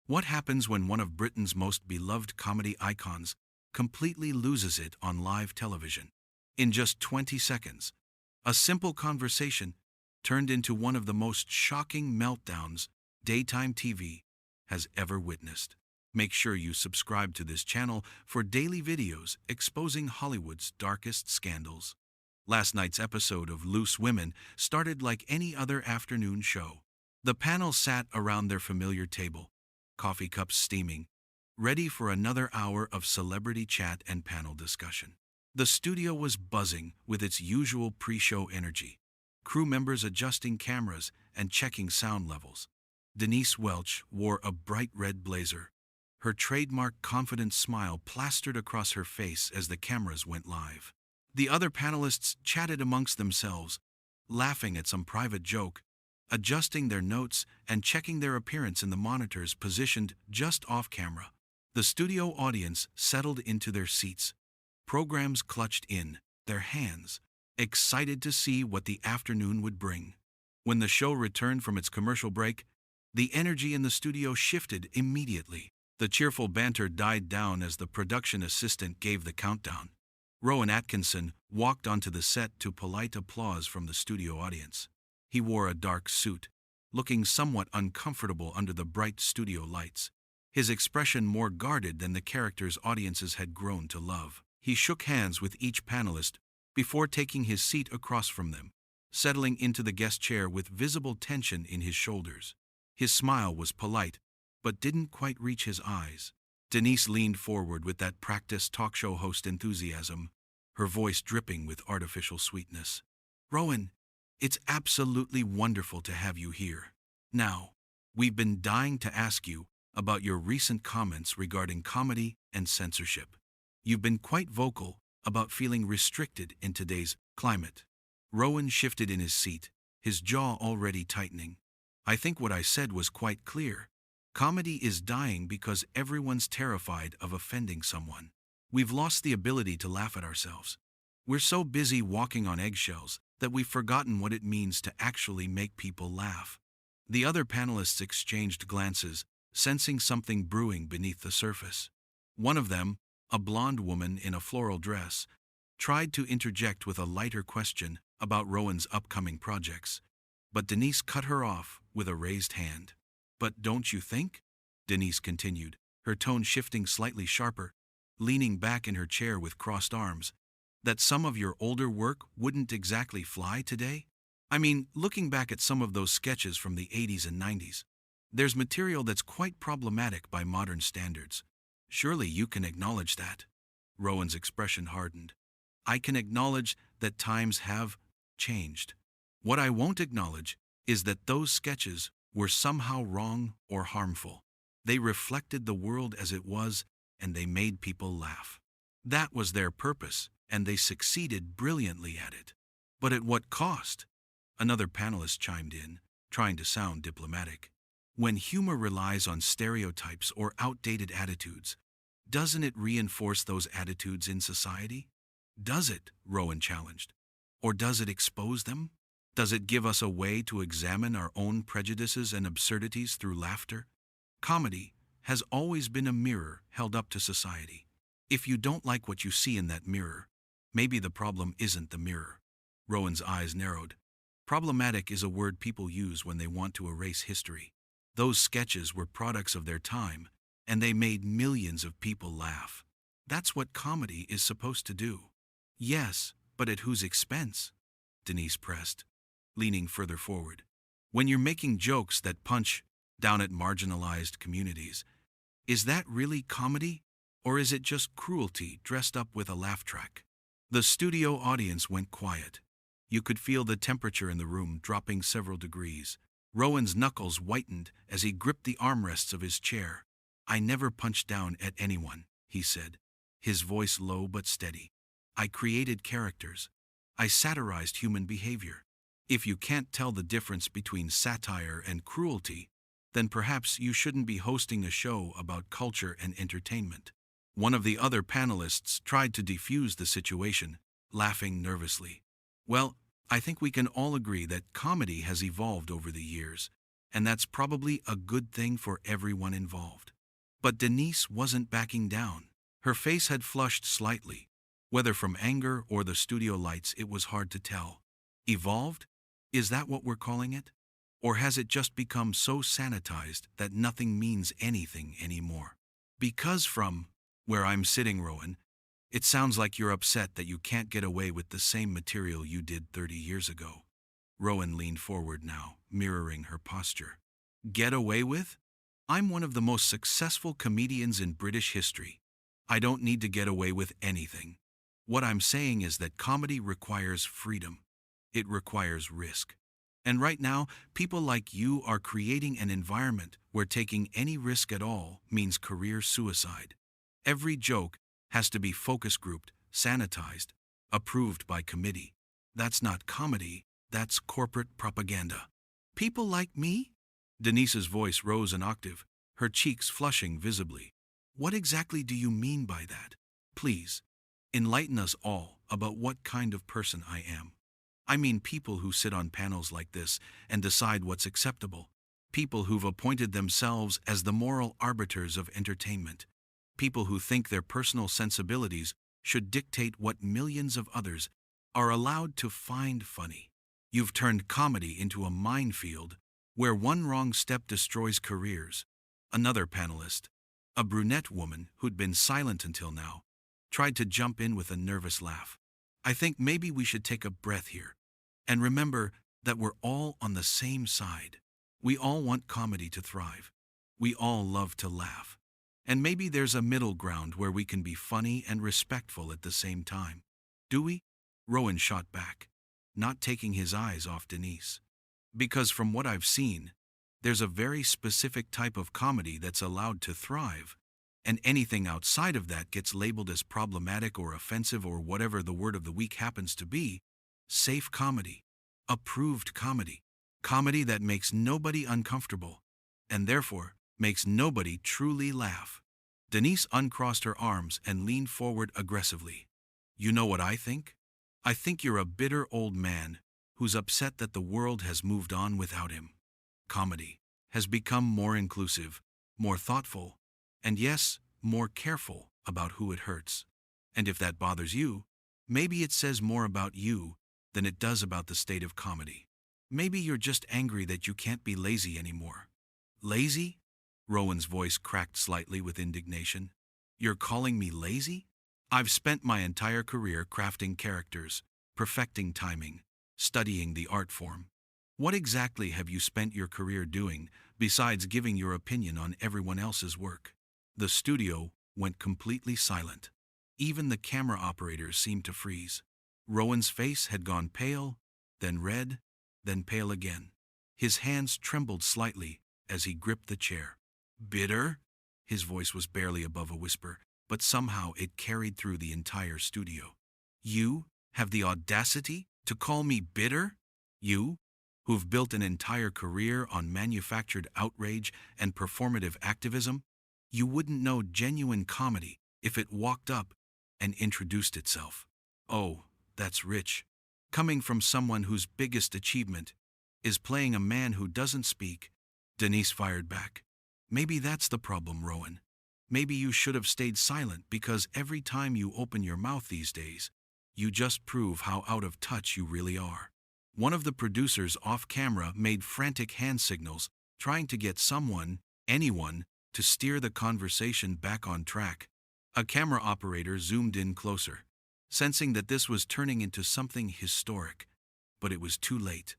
What happens when one of Britain's most beloved comedy icons completely loses it on live television? In just 20 seconds, a simple conversation turned into one of the most shocking meltdowns daytime TV has ever witnessed. Make sure you subscribe to this channel for daily videos exposing Hollywood's darkest scandals. Last night's episode of Loose Women started like any other afternoon show. The panel sat around their familiar table, coffee cups steaming, ready for another hour of celebrity chat and panel discussion. The studio was buzzing with its usual pre-show energy, crew members adjusting cameras and checking sound levels. Denise Welch wore a bright red blazer, her trademark confident smile plastered across her face as the cameras went live. The other panelists chatted amongst themselves, laughing at some private joke, adjusting their notes and checking their appearance in the monitors positioned just off camera. The studio audience settled into their seats, programs clutched in their hands, excited to see what the afternoon would bring. When the show returned from its commercial break, the energy in the studio shifted immediately. The cheerful banter died down as the production assistant gave the countdown. Rowan Atkinson walked onto the set to polite applause from the studio audience. He wore a dark suit, looking somewhat uncomfortable under the bright studio lights, his expression more guarded than the characters audiences had grown to love. He shook hands with each panelist before taking his seat across from them, settling into the guest chair with visible tension in his shoulders. His smile was polite, but didn't quite reach his eyes. Denise leaned forward with that practiced talk show host enthusiasm, her voice dripping with artificial sweetness. "Rowan, it's absolutely wonderful to have you here. Now, we've been dying to ask you about your recent comments regarding comedy and censorship. You've been quite vocal about feeling restricted in today's climate." Rowan shifted in his seat, his jaw already tightening. "I think what I said was quite clear. Comedy is dying because everyone's terrified of offending someone. We've lost the ability to laugh at ourselves. We're so busy walking on eggshells that we've forgotten what it means to actually make people laugh." The other panelists exchanged glances, sensing something brewing beneath the surface. One of them, a blonde woman in a floral dress, tried to interject with a lighter question about Rowan's upcoming projects, but Denise cut her off with a raised hand. "But don't you think," Denise continued, her tone shifting slightly sharper, leaning back in her chair with crossed arms, "that some of your older work wouldn't exactly fly today? I mean, looking back at some of those sketches from the 80s and 90s, there's material that's quite problematic by modern standards. Surely you can acknowledge that." Rowan's expression hardened. "I can acknowledge that times have changed. What I won't acknowledge is that those sketches were somehow wrong or harmful. They reflected the world as it was, and they made people laugh. That was their purpose, and they succeeded brilliantly at it. But at what cost?" Another panelist chimed in, trying to sound diplomatic. "When humor relies on stereotypes or outdated attitudes, doesn't it reinforce those attitudes in society?" "Does it?" Rowan challenged. "Or does it expose them? Does it give us a way to examine our own prejudices and absurdities through laughter? Comedy has always been a mirror held up to society. If you don't like what you see in that mirror, maybe the problem isn't the mirror." Rowan's eyes narrowed. "Problematic is a word people use when they want to erase history. Those sketches were products of their time, and they made millions of people laugh. That's what comedy is supposed to do." "Yes, but at whose expense?" Denise pressed, leaning further forward. "When you're making jokes that punch down at marginalized communities, is that really comedy, or is it just cruelty dressed up with a laugh track?" The studio audience went quiet. You could feel the temperature in the room dropping several degrees. Rowan's knuckles whitened as he gripped the armrests of his chair. "I never punched down at anyone," he said, his voice low but steady. "I created characters. I satirized human behavior. If you can't tell the difference between satire and cruelty, then perhaps you shouldn't be hosting a show about culture and entertainment." One of the other panelists tried to defuse the situation, laughing nervously. "Well, I think we can all agree that comedy has evolved over the years. And that's probably a good thing for everyone involved. But Denise wasn't backing down. Her face had flushed slightly. Whether from anger or the studio lights, it was hard to tell. Evolved? Is that what we're calling it? Or has it just become so sanitized that nothing means anything anymore? Because from where I'm sitting, Rowan, it sounds like you're upset that you can't get away with the same material you did 30 years ago. Rowan leaned forward now, mirroring her posture. Get away with? I'm one of the most successful comedians in British history. I don't need to get away with anything. What I'm saying is that comedy requires freedom. It requires risk. And right now, people like you are creating an environment where taking any risk at all means career suicide. Every joke has to be focus grouped, sanitized, approved by committee. That's not comedy, that's corporate propaganda. People like me? Denise's voice rose an octave, her cheeks flushing visibly. What exactly do you mean by that? Please, enlighten us all about what kind of person I am. I mean people who sit on panels like this and decide what's acceptable. People who've appointed themselves as the moral arbiters of entertainment. People who think their personal sensibilities should dictate what millions of others are allowed to find funny. You've turned comedy into a minefield where one wrong step destroys careers. Another panelist, a brunette woman who'd been silent until now, tried to jump in with a nervous laugh. I think maybe we should take a breath here and remember that we're all on the same side. We all want comedy to thrive. We all love to laugh. And maybe there's a middle ground where we can be funny and respectful at the same time. Do we? Rowan shot back, not taking his eyes off Denise. Because from what I've seen, there's a very specific type of comedy that's allowed to thrive, and anything outside of that gets labeled as problematic or offensive or whatever the word of the week happens to be. Safe comedy, approved comedy, comedy that makes nobody uncomfortable, and therefore makes nobody truly laugh. Denise uncrossed her arms and leaned forward aggressively. You know what I think? I think you're a bitter old man who's upset that the world has moved on without him. Comedy has become more inclusive, more thoughtful, and yes, more careful about who it hurts. And if that bothers you, maybe it says more about you than it does about the state of comedy. Maybe you're just angry that you can't be lazy anymore. Lazy? Rowan's voice cracked slightly with indignation. You're calling me lazy? I've spent my entire career crafting characters, perfecting timing, studying the art form. What exactly have you spent your career doing besides giving your opinion on everyone else's work? The studio went completely silent. Even the camera operators seemed to freeze. Rowan's face had gone pale, then red, then pale again. His hands trembled slightly as he gripped the chair. Bitter? His voice was barely above a whisper, but somehow it carried through the entire studio. You have the audacity to call me bitter? You, who've built an entire career on manufactured outrage and performative activism? You wouldn't know genuine comedy if it walked up and introduced itself. Oh, that's rich. Coming from someone whose biggest achievement is playing a man who doesn't speak. Denise fired back. Maybe that's the problem, Rowan. Maybe you should have stayed silent because every time you open your mouth these days, you just prove how out of touch you really are. One of the producers off camera made frantic hand signals, trying to get someone, anyone, to steer the conversation back on track. A camera operator zoomed in closer, sensing that this was turning into something historic. But it was too late.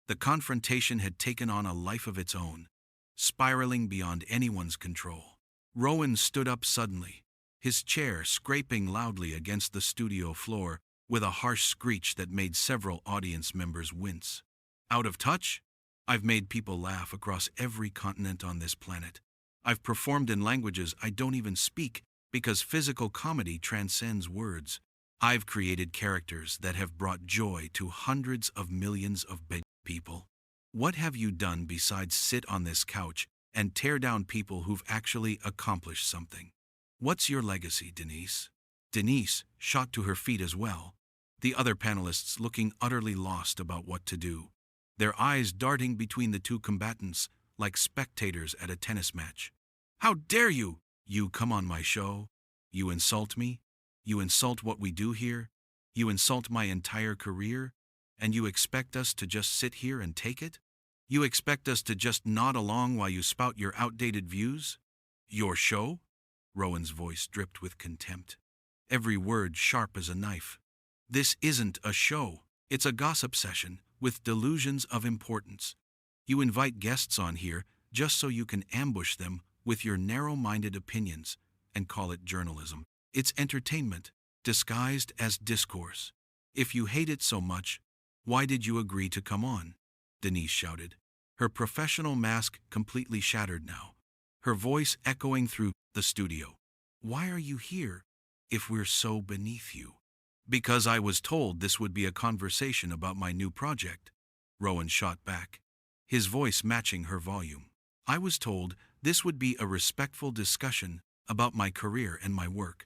The confrontation had taken on a life of its own, spiraling beyond anyone's control. Rowan stood up suddenly, his chair scraping loudly against the studio floor with a harsh screech that made several audience members wince. Out of touch? I've made people laugh across every continent on this planet. I've performed in languages I don't even speak because physical comedy transcends words. I've created characters that have brought joy to hundreds of millions of people. What have you done besides sit on this couch and tear down people who've actually accomplished something? What's your legacy, Denise? Denise shot to her feet as well, the other panelists looking utterly lost about what to do, their eyes darting between the two combatants, like spectators at a tennis match. How dare you! You come on my show. You insult me. You insult what we do here. You insult my entire career. And you expect us to just sit here and take it? You expect us to just nod along while you spout your outdated views? Your show? Rowan's voice dripped with contempt, every word sharp as a knife. This isn't a show. It's a gossip session with delusions of importance. You invite guests on here just so you can ambush them with your narrow-minded opinions and call it journalism. It's entertainment, disguised as discourse. If you hate it so much, why did you agree to come on? Denise shouted, her professional mask completely shattered now, her voice echoing through the studio. Why are you here if we're so beneath you? Because I was told this would be a conversation about my new project, Rowan shot back, his voice matching her volume. I was told this would be a respectful discussion about my career and my work.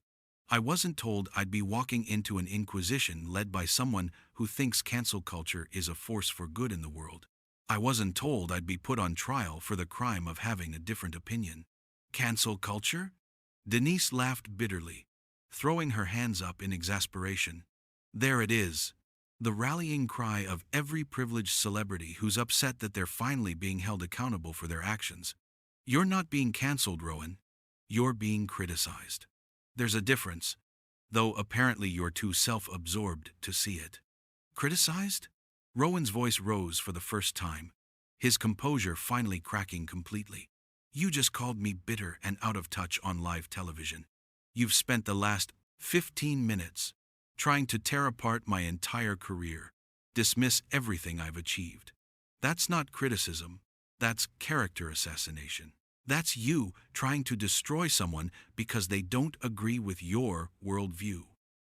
I wasn't told I'd be walking into an inquisition led by someone who thinks cancel culture is a force for good in the world. I wasn't told I'd be put on trial for the crime of having a different opinion. Cancel culture? Denise laughed bitterly, throwing her hands up in exasperation. There it is, the rallying cry of every privileged celebrity who's upset that they're finally being held accountable for their actions. You're not being canceled, Rowan. You're being criticized. There's a difference, though apparently you're too self-absorbed to see it. Criticized? Rowan's voice rose for the first time, his composure finally cracking completely. You just called me bitter and out of touch on live television. You've spent the last 15 minutes trying to tear apart my entire career, dismiss everything I've achieved. That's not criticism, that's character assassination. That's you trying to destroy someone because they don't agree with your worldview.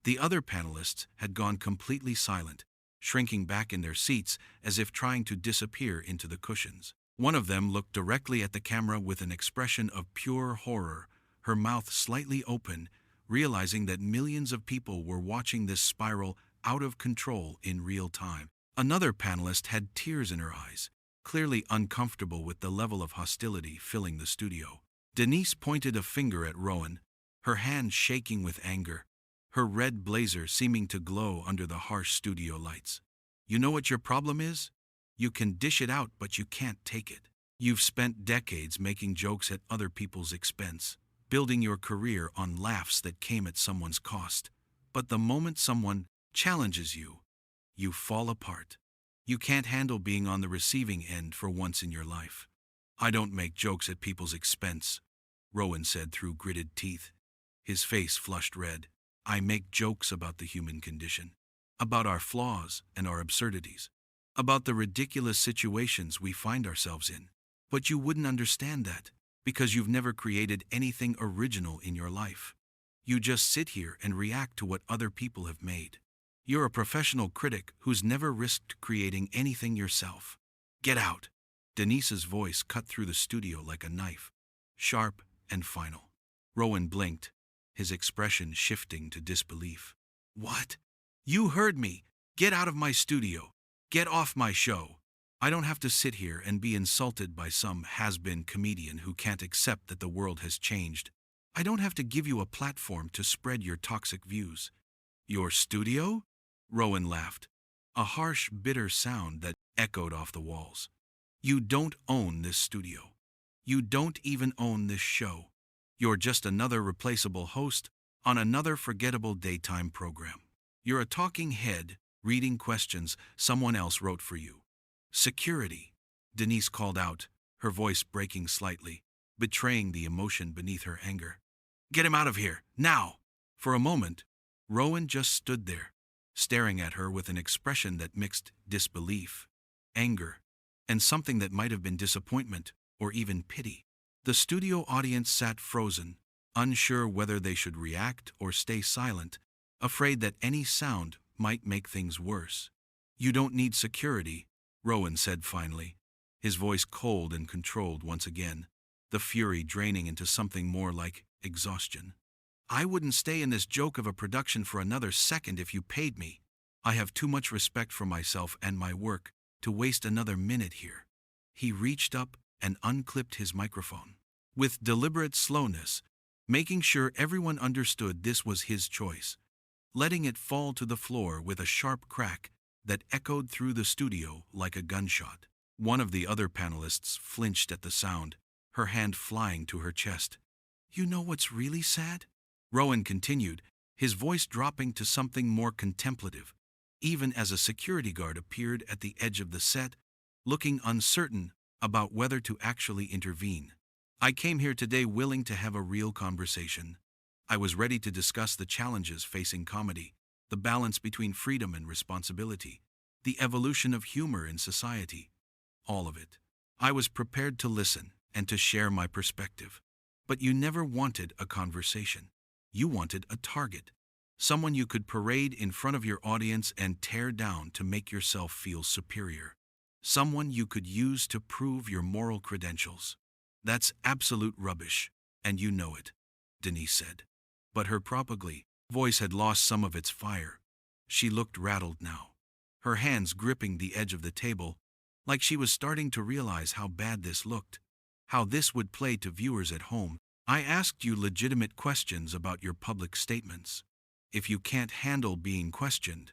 The other panelists had gone completely silent, shrinking back in their seats as if trying to disappear into the cushions. One of them looked directly at the camera with an expression of pure horror, her mouth slightly open, realizing that millions of people were watching this spiral out of control in real time. Another panelist had tears in her eyes, clearly uncomfortable with the level of hostility filling the studio. Denise pointed a finger at Rowan, her hand shaking with anger, her red blazer seeming to glow under the harsh studio lights. You know what your problem is? You can dish it out, but you can't take it. You've spent decades making jokes at other people's expense, building your career on laughs that came at someone's cost. But the moment someone challenges you, you fall apart. You can't handle being on the receiving end for once in your life. I don't make jokes at people's expense, Rowan said through gritted teeth, his face flushed red. I make jokes about the human condition, about our flaws and our absurdities, about the ridiculous situations we find ourselves in. But you wouldn't understand that, because you've never created anything original in your life. You just sit here and react to what other people have made. You're a professional critic who's never risked creating anything yourself. Get out! Denise's voice cut through the studio like a knife, sharp and final. Rowan blinked, his expression shifting to disbelief. What? You heard me! Get out of my studio! Get off my show! I don't have to sit here and be insulted by some has-been comedian who can't accept that the world has changed. I don't have to give you a platform to spread your toxic views. Your studio? Rowan laughed, a harsh, bitter sound that echoed off the walls. You don't own this studio. You don't even own this show. You're just another replaceable host on another forgettable daytime program. You're a talking head reading questions someone else wrote for you. Security, Denise called out, her voice breaking slightly, betraying the emotion beneath her anger. Get him out of here, now! For a moment, Rowan just stood there, staring at her with an expression that mixed disbelief, anger, and something that might have been disappointment or even pity. The studio audience sat frozen, unsure whether they should react or stay silent, afraid that any sound might make things worse. You don't need security, Rowan said finally, his voice cold and controlled once again, the fury draining into something more like exhaustion. I wouldn't stay in this joke of a production for another second if you paid me. I have too much respect for myself and my work to waste another minute here. He reached up and unclipped his microphone. With deliberate slowness, making sure everyone understood this was his choice, letting it fall to the floor with a sharp crack that echoed through the studio like a gunshot. One of the other panelists flinched at the sound, her hand flying to her chest. "You know what's really sad?" Rowan continued, his voice dropping to something more contemplative, even as a security guard appeared at the edge of the set, looking uncertain about whether to actually intervene. "I came here today willing to have a real conversation. I was ready to discuss the challenges facing comedy, the balance between freedom and responsibility, the evolution of humor in society, all of it. I was prepared to listen and to share my perspective. But you never wanted a conversation. You wanted a target, someone you could parade in front of your audience and tear down to make yourself feel superior. Someone you could use to prove your moral credentials. That's absolute rubbish, and you know it," Denise said. But her probably voice had lost some of its fire. She looked rattled now, her hands gripping the edge of the table, like she was starting to realize how bad this looked, how this would play to viewers at home. "I asked you legitimate questions about your public statements. If you can't handle being questioned,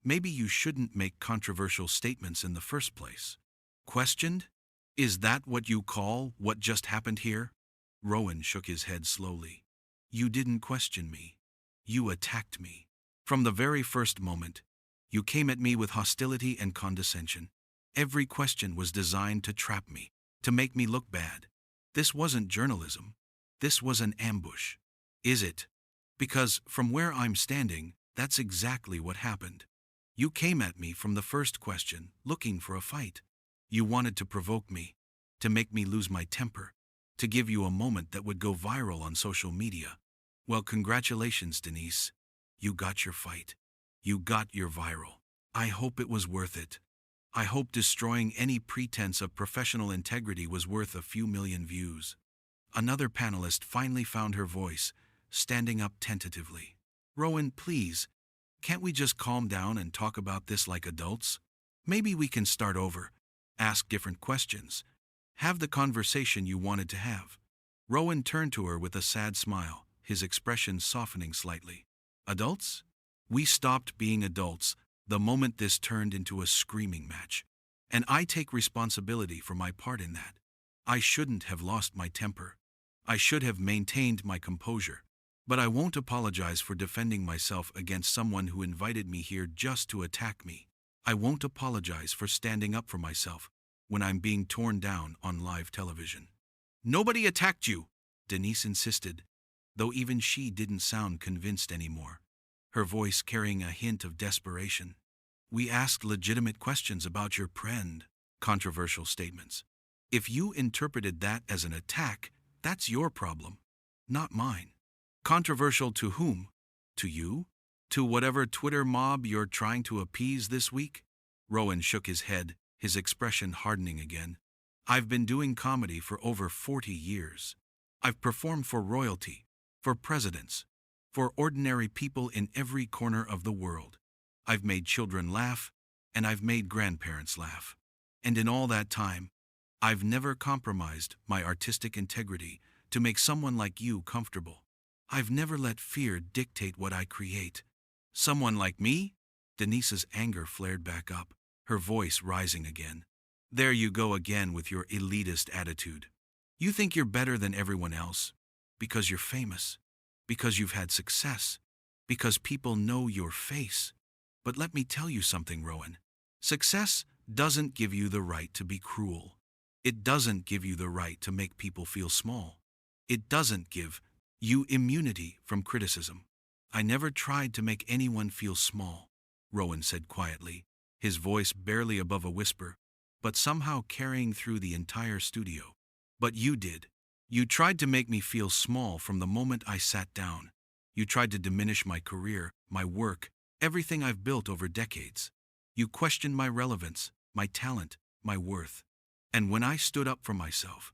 maybe you shouldn't make controversial statements in the first place." "Questioned? Is that what you call what just happened here?" Rowan shook his head slowly. "You didn't question me. You attacked me. From the very first moment, you came at me with hostility and condescension. Every question was designed to trap me, to make me look bad. This wasn't journalism. This was an ambush." "Is it? Because from where I'm standing, that's exactly what happened. You came at me from the first question, looking for a fight. You wanted to provoke me, to make me lose my temper, to give you a moment that would go viral on social media. Well, congratulations, Denise. You got your fight. You got your viral. I hope it was worth it. I hope destroying any pretense of professional integrity was worth a few million views." Another panelist finally found her voice, standing up tentatively. "Rowan, please, can't we just calm down and talk about this like adults? Maybe we can start over, ask different questions, have the conversation you wanted to have." Rowan turned to her with a sad smile, his expression softening slightly. "Adults? We stopped being adults the moment this turned into a screaming match. And I take responsibility for my part in that. I shouldn't have lost my temper. I should have maintained my composure. But I won't apologize for defending myself against someone who invited me here just to attack me. I won't apologize for standing up for myself when I'm being torn down on live television." "Nobody attacked you," Denise insisted, though even she didn't sound convinced anymore, her voice carrying a hint of desperation. "We asked legitimate questions about your controversial statements. If you interpreted that as an attack, that's your problem, not mine." "Controversial to whom? To you? To whatever Twitter mob you're trying to appease this week?" Rowan shook his head, his expression hardening again. "I've been doing comedy for over 40 years. I've performed for royalty, for presidents, for ordinary people in every corner of the world. I've made children laugh, and I've made grandparents laugh. And in all that time, I've never compromised my artistic integrity to make someone like you comfortable. I've never let fear dictate what I create." "Someone like me?" Denise's anger flared back up, her voice rising again. "There you go again with your elitist attitude. You think you're better than everyone else because you're famous, because you've had success, because people know your face. But let me tell you something, Rowan. Success doesn't give you the right to be cruel. It doesn't give you the right to make people feel small. It doesn't give you immunity from criticism." "I never tried to make anyone feel small," Rowan said quietly, his voice barely above a whisper, but somehow carrying through the entire studio. "But you did. You tried to make me feel small from the moment I sat down. You tried to diminish my career, my work, everything I've built over decades. You questioned my relevance, my talent, my worth. And when I stood up for myself,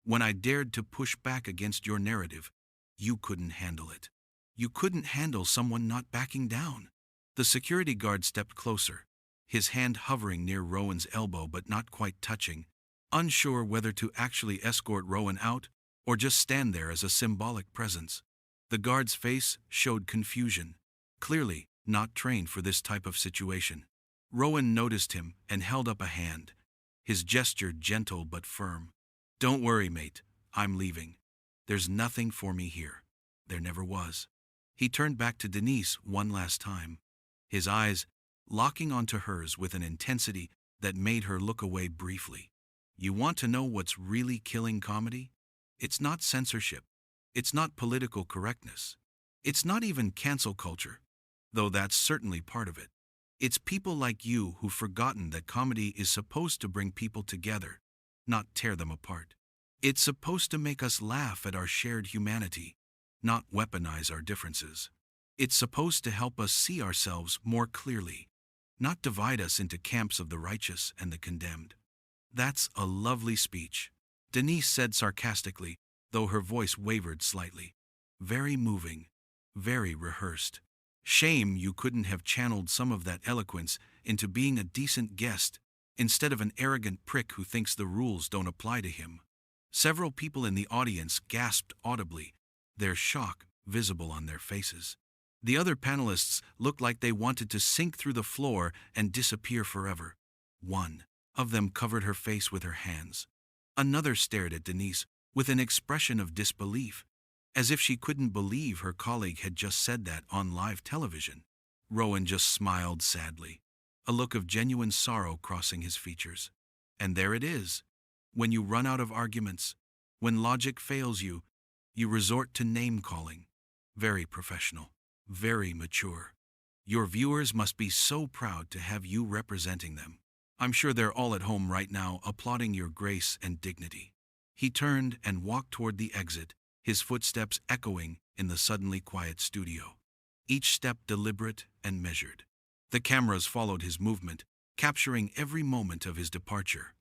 when I dared to push back against your narrative, you couldn't handle it. You couldn't handle someone not backing down." The security guard stepped closer, his hand hovering near Rowan's elbow but not quite touching, unsure whether to actually escort Rowan out or just stand there as a symbolic presence. The guard's face showed confusion, clearly not trained for this type of situation. Rowan noticed him and held up a hand, his gesture gentle but firm. "Don't worry, mate, I'm leaving. There's nothing for me here. There never was." He turned back to Denise one last time, his eyes locking onto hers with an intensity that made her look away briefly. "You want to know what's really killing comedy? It's not censorship. It's not political correctness. It's not even cancel culture, though that's certainly part of it. It's people like you who've forgotten that comedy is supposed to bring people together, not tear them apart. It's supposed to make us laugh at our shared humanity, not weaponize our differences. It's supposed to help us see ourselves more clearly, not divide us into camps of the righteous and the condemned." "That's a lovely speech," Denise said sarcastically, though her voice wavered slightly. "Very moving, very rehearsed. Shame you couldn't have channeled some of that eloquence into being a decent guest instead of an arrogant prick who thinks the rules don't apply to him." Several people in the audience gasped audibly, their shock visible on their faces. The other panelists looked like they wanted to sink through the floor and disappear forever. One of them covered her face with her hands. Another stared at Denise with an expression of disbelief, as if she couldn't believe her colleague had just said that on live television. Rowan just smiled sadly, a look of genuine sorrow crossing his features. And there it is. When you run out of arguments, when logic fails you, you resort to name-calling. Very professional, very mature. Your viewers must be so proud to have you representing them. I'm sure they're all at home right now applauding your grace and dignity. He turned and walked toward the exit, his footsteps echoing in the suddenly quiet studio, each step deliberate and measured. The cameras followed his movement, capturing every moment of his departure.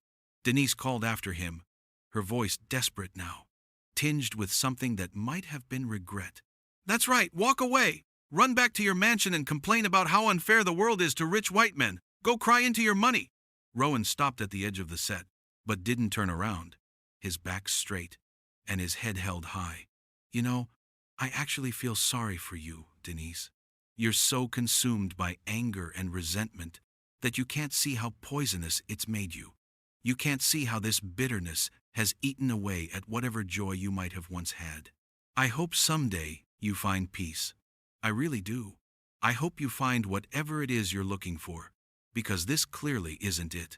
Denise called after him, her voice desperate now, tinged with something that might have been regret. "That's right, walk away! Run back to your mansion and complain about how unfair the world is to rich white men. Go cry into your money!" Rowan stopped at the edge of the set, but didn't turn around, his back straight and his head held high. "You know, I actually feel sorry for you, Denise. You're so consumed by anger and resentment that you can't see how poisonous it's made you. You can't see how this bitterness has eaten away at whatever joy you might have once had. I hope someday you find peace. I really do. I hope you find whatever it is you're looking for, because this clearly isn't it.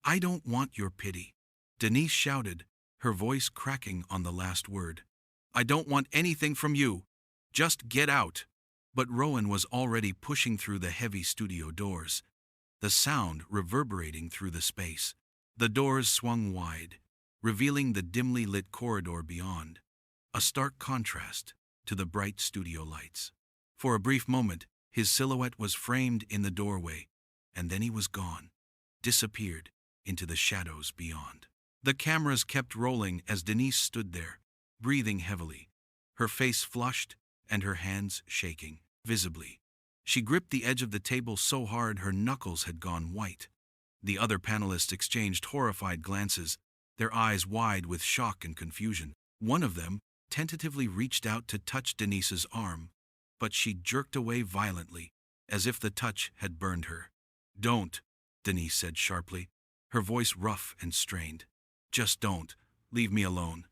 I don't want your pity." Denise shouted, her voice cracking on the last word. "I don't want anything from you. Just get out." But Rowan was already pushing through the heavy studio doors, the sound reverberating through the space. The doors swung wide, revealing the dimly lit corridor beyond, a stark contrast to the bright studio lights. For a brief moment, his silhouette was framed in the doorway, and then he was gone, disappeared into the shadows beyond. The cameras kept rolling as Denise stood there, breathing heavily, her face flushed and her hands shaking visibly. She gripped the edge of the table so hard her knuckles had gone white. The other panelists exchanged horrified glances, their eyes wide with shock and confusion. One of them tentatively reached out to touch Denise's arm, but she jerked away violently, as if the touch had burned her. "Don't," Denise said sharply, her voice rough and strained. "Just don't. Leave me alone."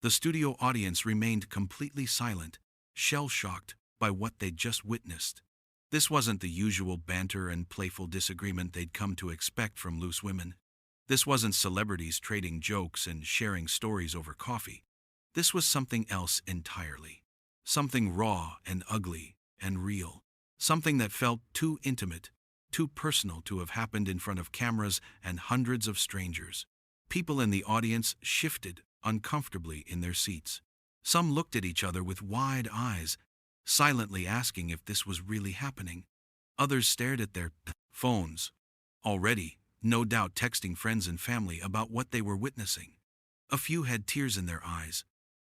The studio audience remained completely silent, shell-shocked by what they'd just witnessed. This wasn't the usual banter and playful disagreement they'd come to expect from loose women. This wasn't celebrities trading jokes and sharing stories over coffee. This was something else entirely. Something raw and ugly and real. Something that felt too intimate, too personal to have happened in front of cameras and hundreds of strangers. People in the audience shifted uncomfortably in their seats. Some looked at each other with wide eyes, silently asking if this was really happening. Others stared at their phones, already, no doubt texting friends and family about what they were witnessing. A few had tears in their eyes,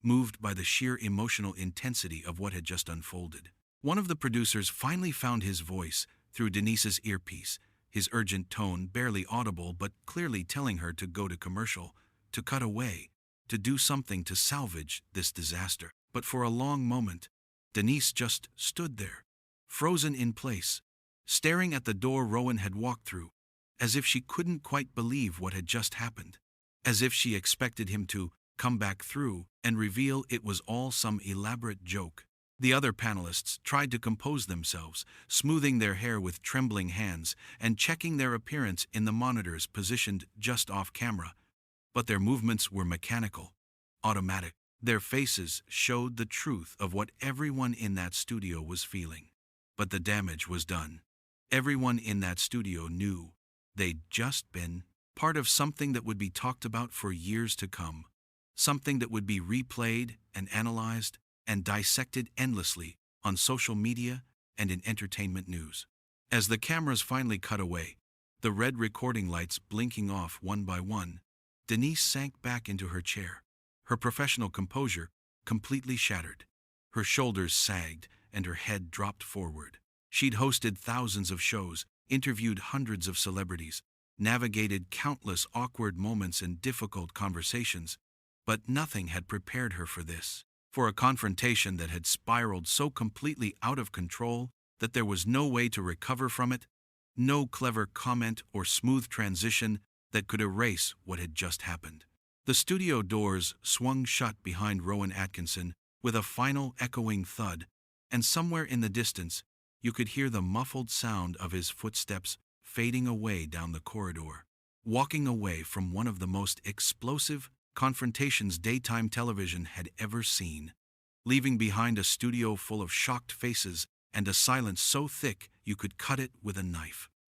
moved by the sheer emotional intensity of what had just unfolded. One of the producers finally found his voice through Denise's earpiece, his urgent tone barely audible but clearly telling her to go to commercial. to cut away, to do something to salvage this disaster. But for a long moment, Denise just stood there, frozen in place, staring at the door Rowan had walked through, as if she couldn't quite believe what had just happened, as if she expected him to come back through and reveal it was all some elaborate joke. The other panelists tried to compose themselves, smoothing their hair with trembling hands and checking their appearance in the monitors positioned just off camera, but their movements were mechanical, automatic. Their faces showed the truth of what everyone in that studio was feeling. But the damage was done. Everyone in that studio knew they'd just been part of something that would be talked about for years to come, something that would be replayed and analyzed and dissected endlessly on social media and in entertainment news. As the cameras finally cut away, the red recording lights blinking off one by one, Denise sank back into her chair, her professional composure completely shattered. Her shoulders sagged and her head dropped forward. She'd hosted thousands of shows, interviewed hundreds of celebrities, navigated countless awkward moments and difficult conversations, but nothing had prepared her for this, for a confrontation that had spiraled so completely out of control that there was no way to recover from it, no clever comment or smooth transition that could erase what had just happened. The studio doors swung shut behind Rowan Atkinson with a final echoing thud, and somewhere in the distance, you could hear the muffled sound of his footsteps fading away down the corridor, walking away from one of the most explosive confrontations daytime television had ever seen, leaving behind a studio full of shocked faces and a silence so thick you could cut it with a knife.